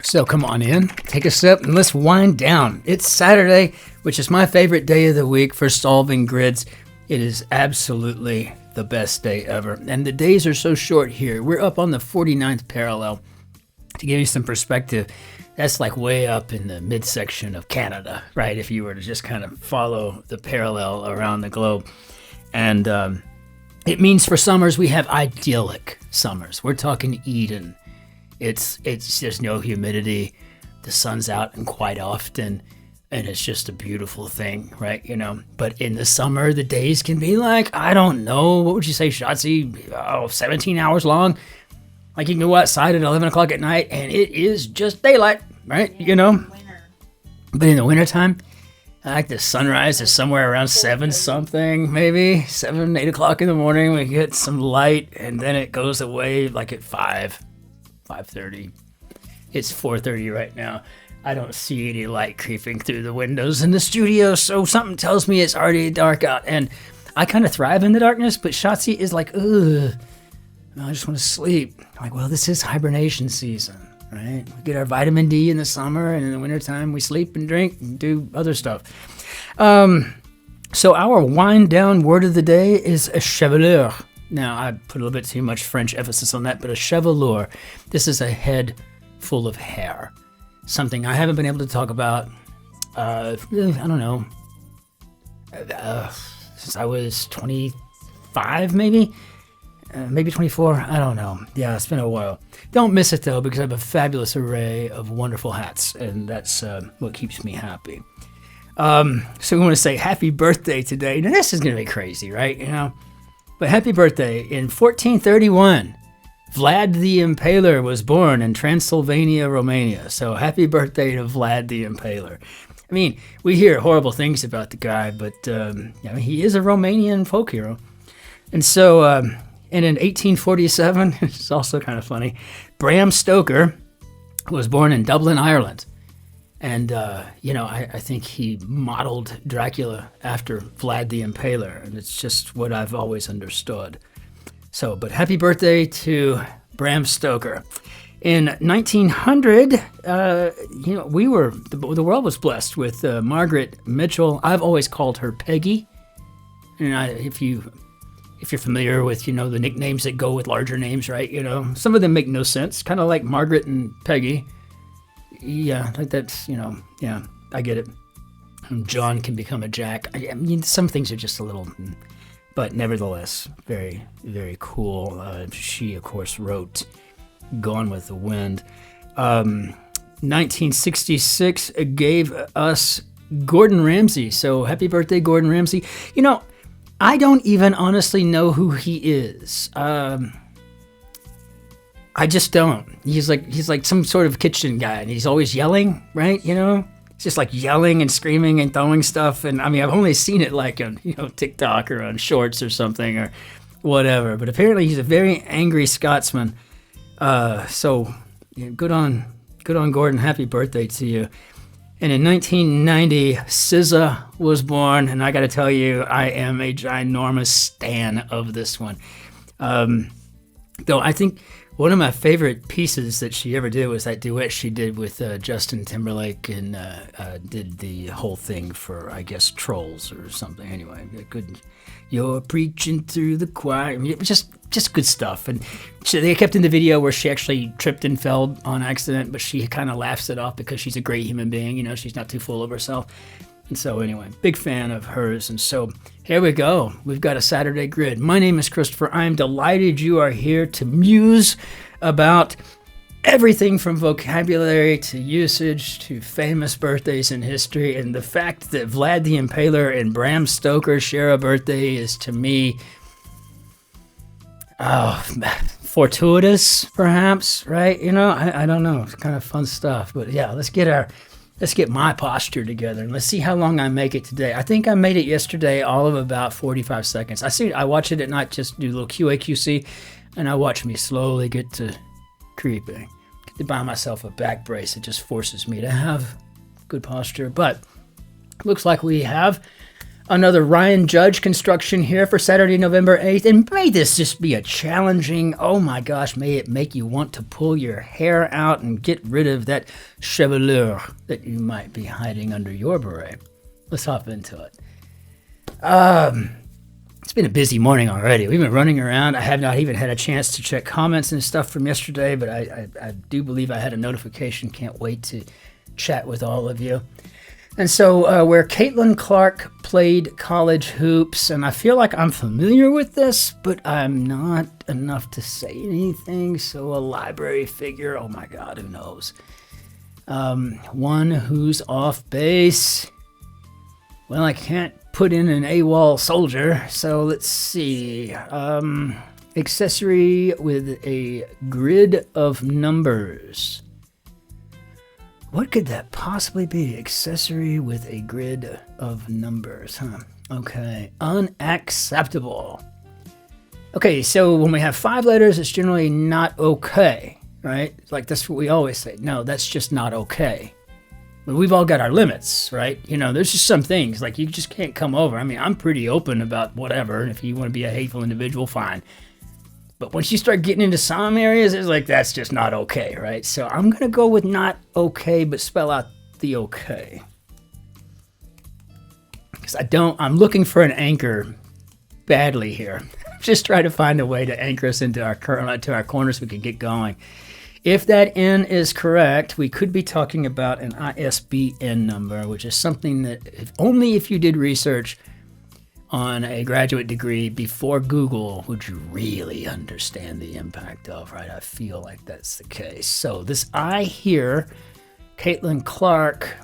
So come on in, take a sip, and let's wind down. It's Saturday, which is my favorite day of the week for solving grids. It is absolutely the best day ever. And the days are so short here. We're up on the 49th parallel. To give you some perspective, that's like way up in the midsection of Canada, right? If you were to just kind of follow the parallel around the globe. And it means for summers, we have idyllic summers. We're talking Eden. It's there's no humidity, the sun's out and quite often, and it's just a beautiful thing, right? You know, but in the summer, the days can be like, I don't know, what would you say, Shotzi? 17 hours long. Like you can go outside at 11 o'clock at night and it is just daylight, right? You know, but in the wintertime, I like the sunrise is somewhere around 7 something, maybe 7, 8 o'clock in the morning. We get some light and then it goes away like at 5:30. It's 4:30 right now. I don't see any light creeping through the windows in the studio, so something tells me it's already dark out. And I kind of thrive in the darkness, but Shotzi is like, ugh, I just want to sleep. I'm like, well, this is hibernation season, right? We get our vitamin D in the summer, and in the wintertime, we sleep and drink and do other stuff. So our wind down word of the day is a chevelure. Now, I put a little bit too much French emphasis on that, but a chevelure, this is a head full of hair. Something I haven't been able to talk about, I don't know, since I was 25 maybe? Maybe 24, I don't know. Yeah, it's been a while. Don't miss it though, because I have a fabulous array of wonderful hats, and that's what keeps me happy. So we want to say happy birthday today. Now this is going to be crazy, right? You know, but happy birthday. In 1431, Vlad the Impaler was born in Transylvania, Romania. So happy birthday to Vlad the Impaler. I mean, we hear horrible things about the guy, but I mean, he is a Romanian folk hero. And so, and in 1847, it's also kind of funny, Bram Stoker was born in Dublin, Ireland. And, you know, I think he modeled Dracula after Vlad the Impaler, and it's just what I've always understood. So, but happy birthday to Bram Stoker. In 1900, you know, the world was blessed with Margaret Mitchell. I've always called her Peggy. And if you're familiar with, you know, the nicknames that go with larger names, right? You know, some of them make no sense, kind of like Margaret and Peggy. Yeah, like that's, you know, yeah, I get it. John can become a Jack. I mean, some things are just a little, but nevertheless, very, very cool. She, of course, wrote Gone with the Wind. 1966 gave us Gordon Ramsay. So happy birthday, Gordon Ramsay. You know, I don't even honestly know who he is. I just don't. He's like some sort of kitchen guy, and he's always yelling, right? You know, it's just like yelling and screaming and throwing stuff. And I mean, I've only seen it like on, you know, TikTok or on Shorts or something or whatever. But apparently, he's a very angry Scotsman. So yeah, good on Gordon. Happy birthday to you. And in 1990, SZA was born, and I got to tell you, I am a ginormous stan of this one. Though I think one of my favorite pieces that she ever did was that duet she did with Justin Timberlake, and did the whole thing for, I guess, Trolls or something. Anyway, you're preaching through the choir. I mean, it was just good stuff. And they kept in the video where she actually tripped and fell on accident, but she kind of laughs it off because she's a great human being. You know, she's not too full of herself. And so anyway, big fan of hers. And so here we go. We've got a Saturday grid. My name is Christopher. I am delighted you are here to muse about everything from vocabulary to usage to famous birthdays in history. And the fact that Vlad the Impaler and Bram Stoker share a birthday is, to me, fortuitous, perhaps, right? You know, I don't know. It's kind of fun stuff. But yeah, let's get my posture together and let's see how long I make it today. I think I made it yesterday all of about 45 seconds. I watch it at night, just do a little QA/QC, and I watch me slowly get to creeping. Get to buy myself a back brace. It just forces me to have good posture. But looks like we have Another Ryan Judge construction here for Saturday, November 8th. And may this just be a challenging, oh my gosh, may it make you want to pull your hair out and get rid of that chevelure that you might be hiding under your beret. Let's hop into it. It's been a busy morning already. We've been running around. I have not even had a chance to check comments and stuff from yesterday, but I do believe I had a notification. Can't wait to chat with all of you. And so where Caitlin Clark played college hoops, and I feel like I'm familiar with this, but I'm not enough to say anything. So a library figure, oh my God, who knows? One who's off base. Well, I can't put in an AWOL soldier, so let's see. Accessory with a grid of numbers. What could that possibly be? Accessory with a grid of numbers, huh? Okay, unacceptable. Okay, so when we have 5 letters, it's generally not okay, right? Like that's what we always say. No, that's just not okay. But we've all got our limits, right? You know, there's just some things like you just can't come over. I mean, I'm pretty open about whatever. And if you want to be a hateful individual, fine. But once you start getting into some areas, it's like, that's just not okay, right? So I'm going to go with not okay, but spell out the okay. Because I'm looking for an anchor badly here. Just try to find a way to anchor us into our corner so we can get going. If that N is correct, we could be talking about an ISBN number, which is something that only if you did research on a graduate degree before Google would you really understand the impact of, right? I feel like that's the case. So this I here, Caitlin Clark,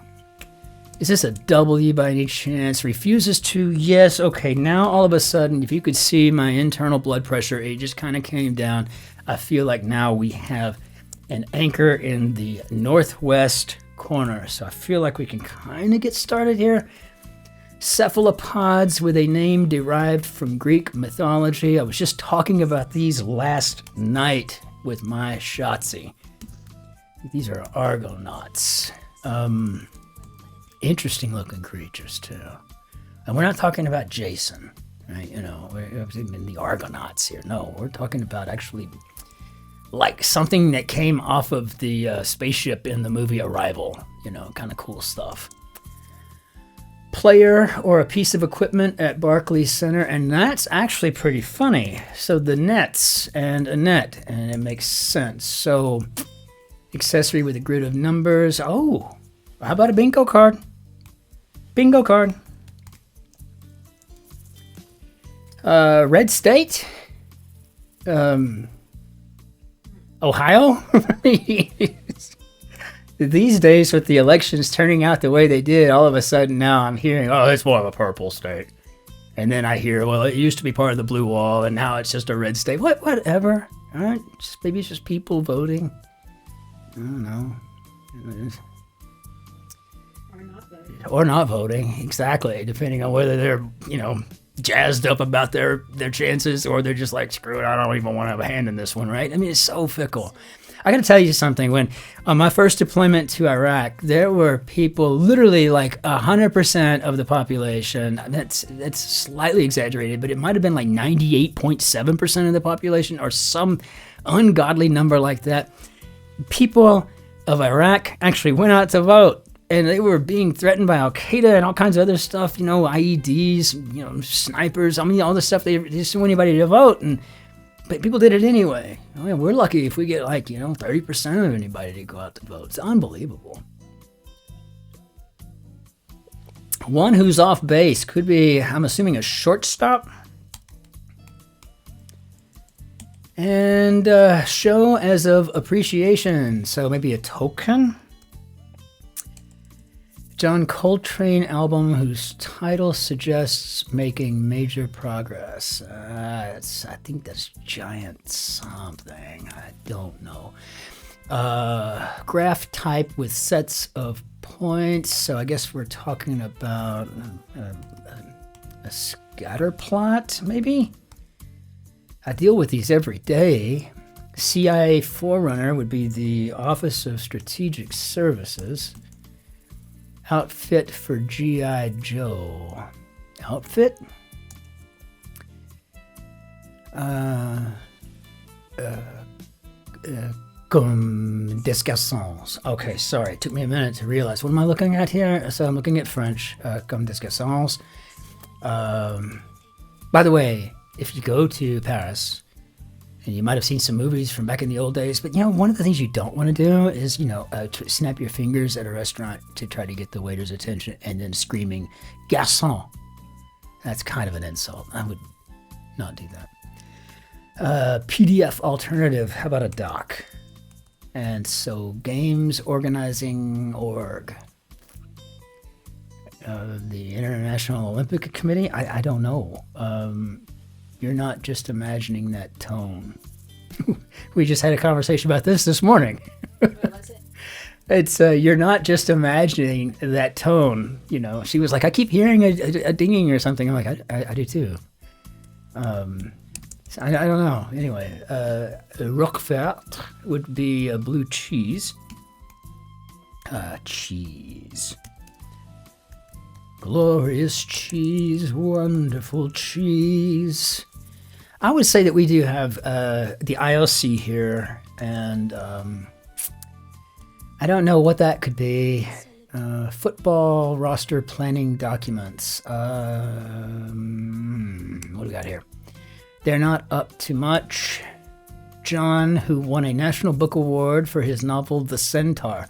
is this a W by any chance? Refuses to, yes. Okay, now all of a sudden, if you could see my internal blood pressure, it just kind of came down. I feel like now we have an anchor in the northwest corner. So I feel like we can kind of get started here. Cephalopods with a name derived from Greek mythology. I was just talking about these last night with my Shotzi. These are Argonauts. Interesting looking creatures too. And we're not talking about Jason, right? You know, we're in the Argonauts here. No, we're talking about actually like something that came off of the spaceship in the movie Arrival. You know, kind of cool stuff. Player or a piece of equipment at Barclays Center, and that's actually pretty funny. So the nets and a net, and it makes sense. So accessory with a grid of numbers. Oh, how about a bingo card? Bingo card. Red state. Ohio. These days, with the elections turning out the way they did, all of a sudden now I'm hearing, oh, it's more of a purple state. And then I hear, well, it used to be part of the blue wall, and now it's just a red state. Whatever. All right? Maybe it's just people voting. I don't know. Or not voting. Exactly. Depending on whether they're, you know, jazzed up about their chances, or they're just like, screw it, I don't even want to have a hand in this one, right? I mean, it's so fickle. I got to tell you something. When on my first deployment to Iraq, there were people, literally like 100% of the population. That's slightly exaggerated, but it might have been like 98.7% of the population, or some ungodly number like that. People of Iraq actually went out to vote, and they were being threatened by Al Qaeda and all kinds of other stuff. You know, IEDs, you know, snipers. I mean, all the stuff they just want anybody to vote, but people did it anyway. I mean, we're lucky if we get like, you know, 30% of anybody to go out to vote. It's unbelievable. One who's off base could be, I'm assuming, a shortstop. And show as of appreciation. So maybe a token. John Coltrane album whose title suggests making major progress. I think that's giant something. I don't know. Graph type with sets of points. So I guess we're talking about a scatter plot, maybe? I deal with these every day. CIA Forerunner would be the Office of Strategic Services. Outfit for G.I. Joe. Outfit. Comme des garçons. Okay, sorry. It took me a minute to realize. What am I looking at here? So I'm looking at French. Comme des garçons. By the way, if you go to Paris, and you might have seen some movies from back in the old days, but one of the things you don't want to do is, snap your fingers at a restaurant to try to get the waiter's attention and then screaming, garçon. That's kind of an insult. I would not do that. PDF alternative. How about a doc? And so games organizing org. The International Olympic Committee? I don't know. You're not just imagining that tone. We just had a conversation about this morning. What was it? It's you're not just imagining that tone. She was like, I keep hearing a dinging or something. I'm like, I do too. I don't know. Anyway, Roquefort would be a blue cheese. Cheese. Glorious cheese, wonderful cheese. I would say that we do have the IOC here, and I don't know what that could be. Football roster planning documents. What do we got here? They're not up to much. John, who won a National Book Award for his novel The Centaur.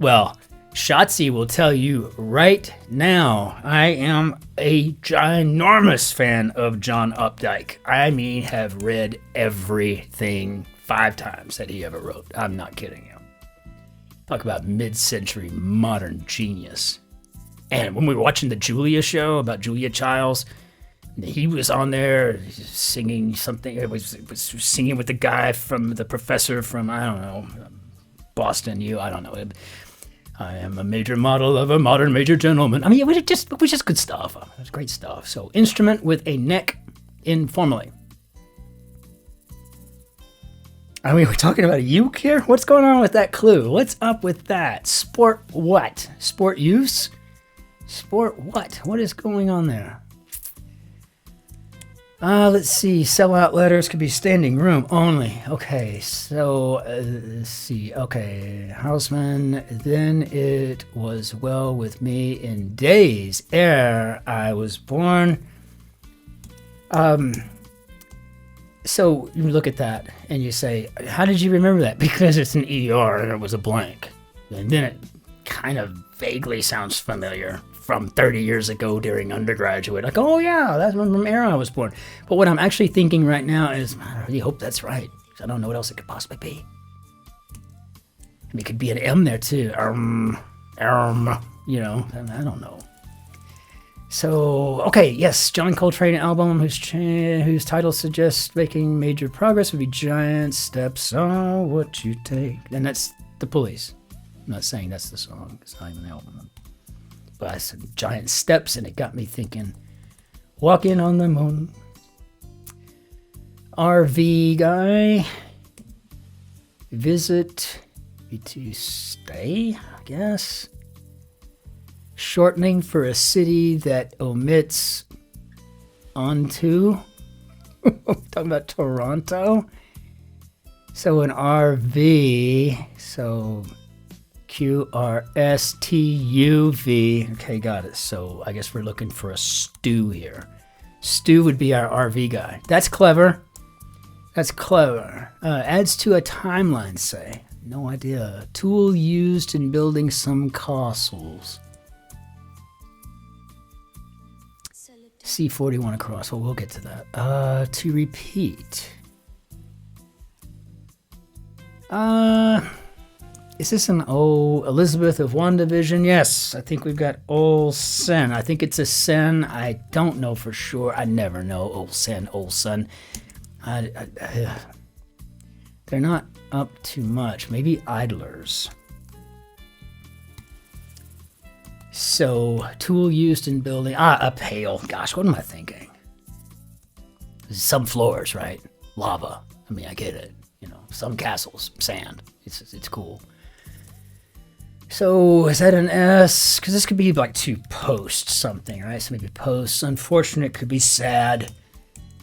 Well, Shotzi will tell you right now, I am a ginormous fan of John Updike. I mean, have read everything 5 times that he ever wrote. I'm not kidding you. Talk about mid-century modern genius. And when we were watching the Julia show about Julia Childs, he was on there singing something. It was singing with the guy from the professor from, I don't know, Boston U. I don't know. I am a major model of a modern major gentleman. I mean, it was just good stuff. It was great stuff. So, instrument with a neck informally. I mean, we're talking about a uke here? What's going on with that clue? What's up with that? Sport what? Sport use? Sport what? What is going on there? Let's see. Sellout letters could be standing room only. Okay, so let's see. Okay, Houseman. Then it was well with me in days ere I was born. So you look at that and you say, how did you remember that? Because it's an ER and it was a blank. And then it kind of vaguely sounds familiar from 30 years ago during undergraduate. Like, oh yeah, that's from era I was born. But what I'm actually thinking right now is, I really hope that's right. I don't know what else it could possibly be. I mean, it could be an M there too. I don't know. So, okay, yes, John Coltrane album whose title suggests making major progress would be Giant Steps Are What You Take. And that's the Police. I'm not saying that's the song. It's not even the album. But I said Giant Steps, and it got me thinking, walking on the moon. RV guy. Visit. To stay, I guess. Shortening for a city that omits onto. Talking about Toronto. So an RV. So QRSTUV. Okay, got it. So I guess we're looking for a Stu here. Stu would be our RV guy. That's clever. That's clever. Adds to a timeline, say. No idea. Tool used in building some castles. C41 across. Well, we'll get to that. To repeat. Is this an Elizabeth of WandaVision? Yes, I think we've got Olsen. I think it's a Sen. I don't know for sure. I never know. Olsen. They're not up to much. Maybe idlers. So, tool used in building. A pail. Gosh, what am I thinking? Some floors, right? Lava. I mean, I get it. Some castles, sand. It's cool. So is that an S? Because this could be like to post something, right? So maybe posts. Unfortunate could be sad.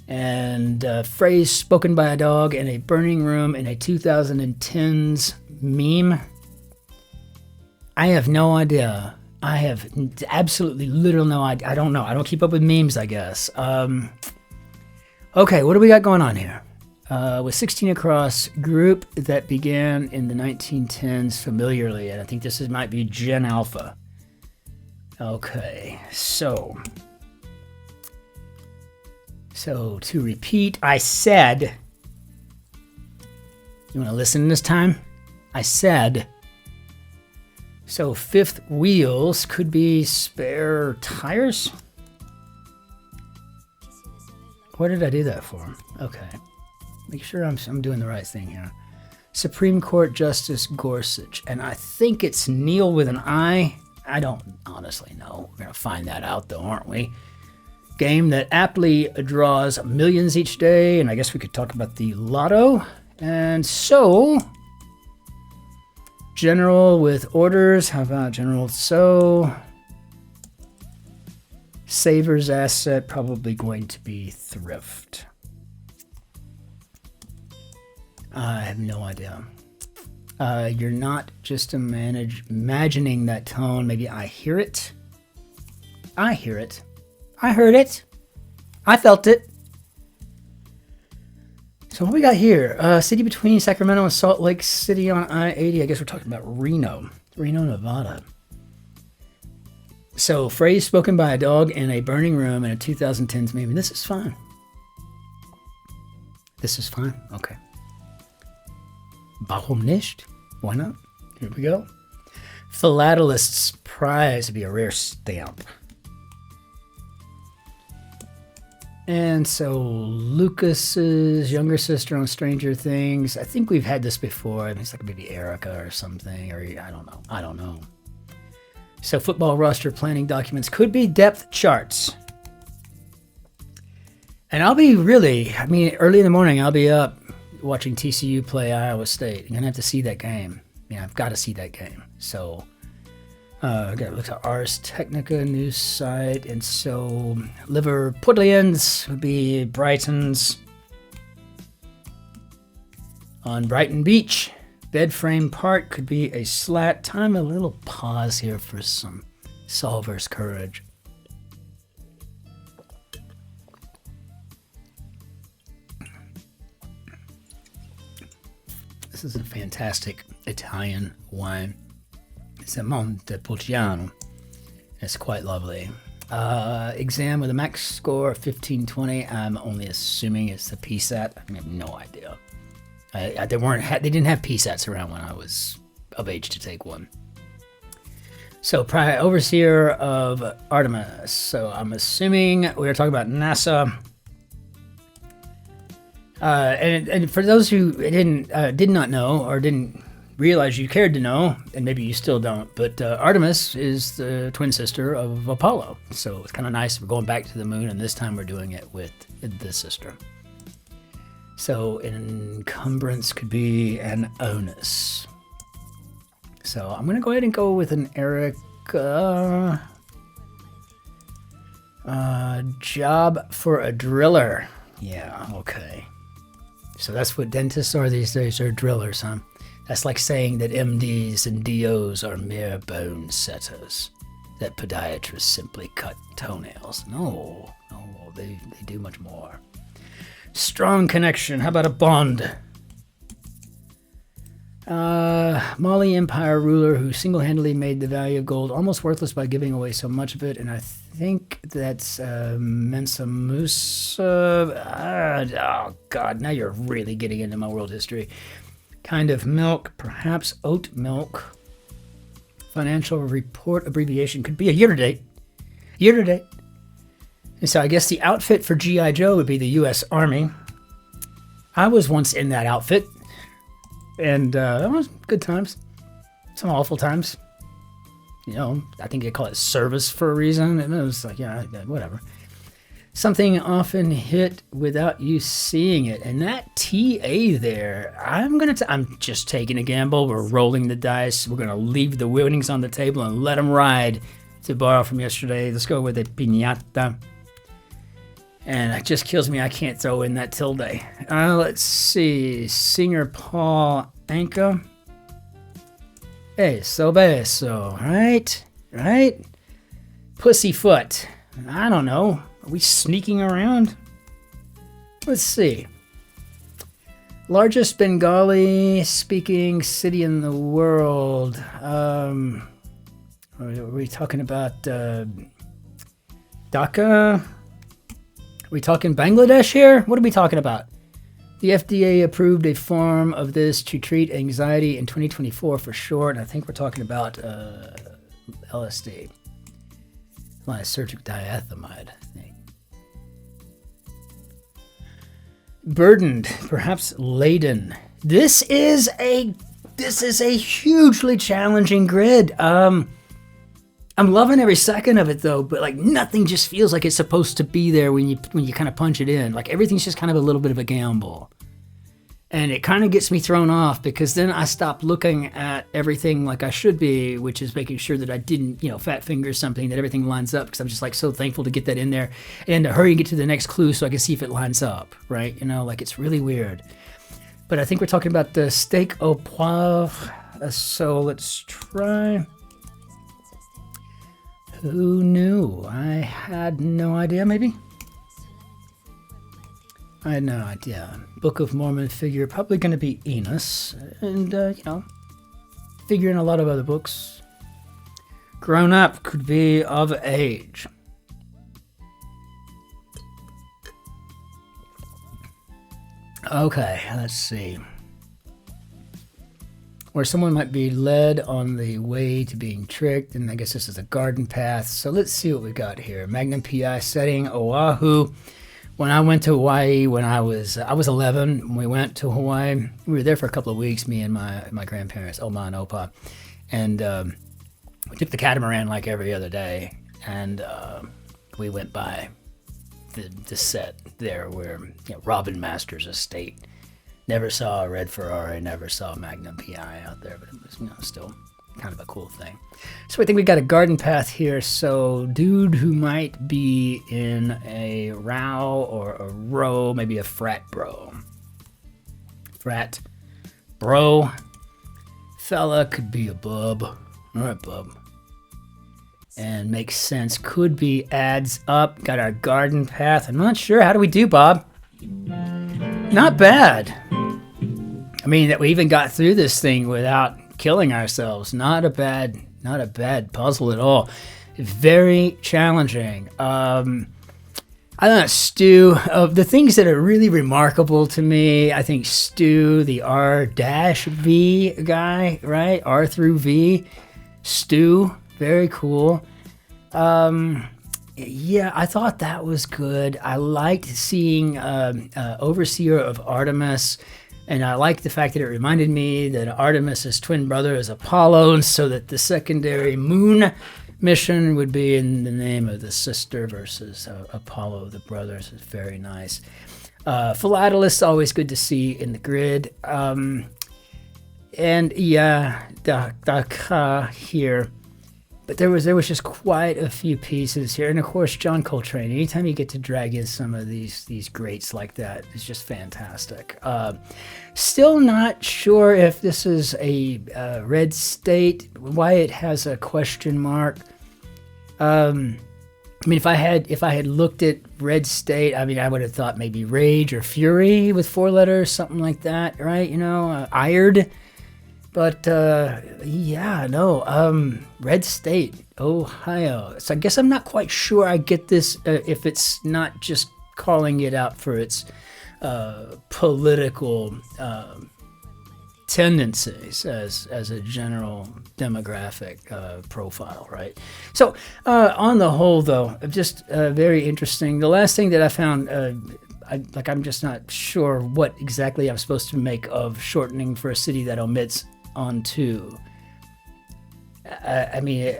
And phrase spoken by a dog in a burning room in a 2010s meme. I have no idea. I have absolutely literal no idea. I don't know. I don't keep up with memes, I guess. Okay, what do we got going on here? With 16 across, group that began in the 1910s familiarly, and I think this might be Gen Alpha. Okay, so to repeat, I said, you want to listen this time? I said, so fifth wheels could be spare tires? What did I do that for? Okay. Make sure I'm doing the right thing here. Supreme Court Justice Gorsuch. And I think it's Neil with an I. I don't honestly know. We're going to find that out though, aren't we? Game that aptly draws millions each day. And I guess we could talk about the lotto. And so, general with orders. How about general? So, saver's asset probably going to be thrift. I have no idea. You're not just imagining that tone. Maybe I hear it. I hear it. I heard it. I felt it. So what we got here? City between Sacramento and Salt Lake City on I-80. I guess we're talking about Reno, Nevada. So phrase spoken by a dog in a burning room in a 2010s meme. This is fine. This is fine. Okay. Warum nicht? Why not? Here we go. Philatelist's prize would be a rare stamp. And so Lucas's younger sister on Stranger Things. I think we've had this before. I think it's like maybe Erica or something, or I don't know. So football roster planning documents could be depth charts. And early in the morning, I'll be up watching TCU play Iowa State. I'm going to have to see that game. Yeah, I've got to see that game. So, I got to look at Ars Technica news site. And so, Liverpudlians would be Brighton's on Brighton Beach. Bed frame part could be a slat. Time a little pause here for some solver's courage. This is a fantastic Italian wine. It's a Montepulciano. It's quite lovely. Exam with a max score of 1520. I'm only assuming it's a PSAT. I have no idea. They didn't have PSATs around when I was of age to take one. So, overseer of Artemis. So I'm assuming we were talking about NASA. And for those who did not know or didn't realize you cared to know, and maybe you still don't, but Artemis is the twin sister of Apollo. So it's kind of nice. We're going back to the moon, and this time we're doing it with the sister. So an encumbrance could be an onus. So I'm going to go ahead and go with an Erica. Job for a driller. Yeah, okay. So that's what dentists are these days, are drillers, huh? That's like saying that MDs and DOs are mere bone setters, that podiatrists simply cut toenails. No, they do much more. Strong connection. How about a bond? Mali Empire ruler who single-handedly made the value of gold almost worthless by giving away so much of it, and I think that's Mensa Musa. Oh God, now you're really getting into my world history. Kind of milk, perhaps oat milk. Financial report abbreviation could be a year-to-date. Year-to-date. And so I guess the outfit for G.I. Joe would be the U.S. Army. I was once in that outfit. And it was good times. Some awful times. You know, I think they call it service for a reason. And it was like, yeah, whatever. Something often hit without you seeing it. And that TA there, I'm just taking a gamble. We're rolling the dice. We're going to leave the winnings on the table and let them ride. To borrow from yesterday, let's go with a piñata. And it just kills me I can't throw in that tilde. Let's see. Singer Paul Anka. Eso beso. Right? Pussyfoot. I don't know. Are we sneaking around? Let's see. Largest Bengali speaking city in the world. Are we talking about Dhaka? Are we talking Bangladesh here? What are we talking about? The FDA approved a form of this to treat anxiety in 2024 for sure. And I think we're talking about LSD. Lysergic diethamide, I think. Burdened, perhaps laden. This is a hugely challenging grid. I'm loving every second of it though, but like nothing just feels like it's supposed to be there when you kind of punch it in. Like everything's just kind of a little bit of a gamble. And it kind of gets me thrown off because then I stop looking at everything like I should be, which is making sure that I didn't, fat finger something, that everything lines up, because I'm just like so thankful to get that in there and to hurry and get to the next clue so I can see if it lines up, right? Like it's really weird. But I think we're talking about the steak au poivre. So let's try. Who knew? I had no idea, maybe? I had no idea. Book of Mormon figure, probably going to be Enos. And, figure in a lot of other books. Grown up could be of age. Okay, let's see. Where someone might be led on the way to being tricked, and I guess this is a garden path. So let's see what we got here. Magnum PI setting, Oahu. When I went to Hawaii, when I was 11, when we went to Hawaii, we were there for a couple of weeks, me and my grandparents, Oma and Opa, and we took the catamaran like every other day, and we went by the set there where Robin Masters Estate. Never saw a red Ferrari, never saw a Magnum PI out there, but it was still kind of a cool thing. So I think we got a garden path here. So dude who might be in a row or a row, maybe a frat bro. Frat bro. Fella could be a bub. All right, bub. And makes sense. Could be adds up. Got our garden path. I'm not sure. How do we do, Bob? Not bad. I mean, that we even got through this thing without killing ourselves. Not a bad puzzle at all. Very challenging. I don't know, Stu, of the things that are really remarkable to me, I think Stu, the R-V guy, right? R through V. Stu, very cool. Yeah, I thought that was good. I liked seeing Overseer of Artemis. And I like the fact that it reminded me that Artemis' twin brother is Apollo, and so that the secondary moon mission would be in the name of the sister versus Apollo, the brothers. Is very nice. Philatelist, always good to see in the grid. And yeah, Dhaka here. But there was just quite a few pieces here. And of course, John Coltrane. Anytime you get to drag in some of these greats like that, it's just fantastic. Still not sure if this is a red state, why it has a question mark. I mean, if I had looked at red state, I mean, I would have thought maybe rage or fury with 4 letters, something like that, right? Ired. But, yeah, no, red state, Ohio. So I guess I'm not quite sure I get this if it's not just calling it out for its political tendencies as a general demographic profile, right? So on the whole, though, just very interesting. The last thing that I found, I'm just not sure what exactly I'm supposed to make of shortening for a city that omits onto. I mean,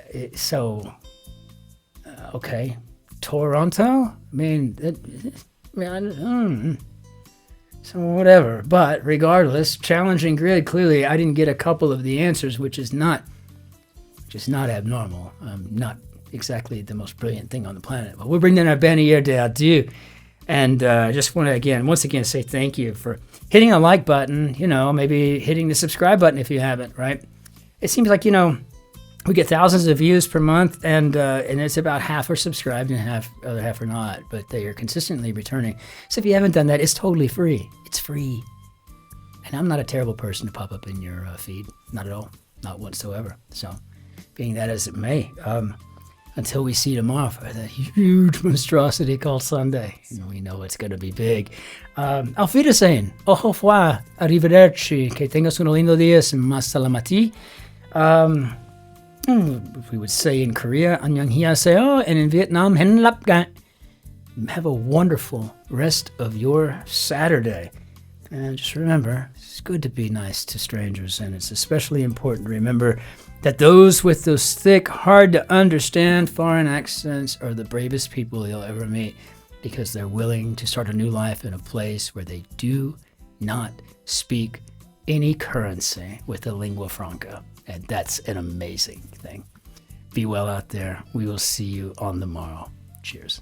okay, Toronto? So whatever. But regardless, challenging grid, clearly I didn't get a couple of the answers, which is not abnormal. Not exactly the most brilliant thing on the planet. But we'll bring in our Bannier de adieu. And I just want to, once again, say thank you for hitting a like button, maybe hitting the subscribe button if you haven't, right? It seems like, we get thousands of views per month, and it's about half are subscribed and other half are not, but they are consistently returning. So if you haven't done that, it's totally free. It's free. And I'm not a terrible person to pop up in your feed. Not at all. Not whatsoever. So being that as it may, until we see tomorrow for that huge monstrosity called Sunday. We know it's going to be big. Auf Wiedersehen. Au revoir. Arrivederci. Que tengas un lindo día. Mas salamati. We would say in Korea, annyeonghaseyo, and in Vietnam, hen lap ga. Have a wonderful rest of your Saturday. And just remember, it's good to be nice to strangers, and it's especially important to remember that those with those thick, hard-to-understand foreign accents are the bravest people you'll ever meet, because they're willing to start a new life in a place where they do not speak any currency with the lingua franca. And that's an amazing thing. Be well out there. We will see you on the morrow. Cheers.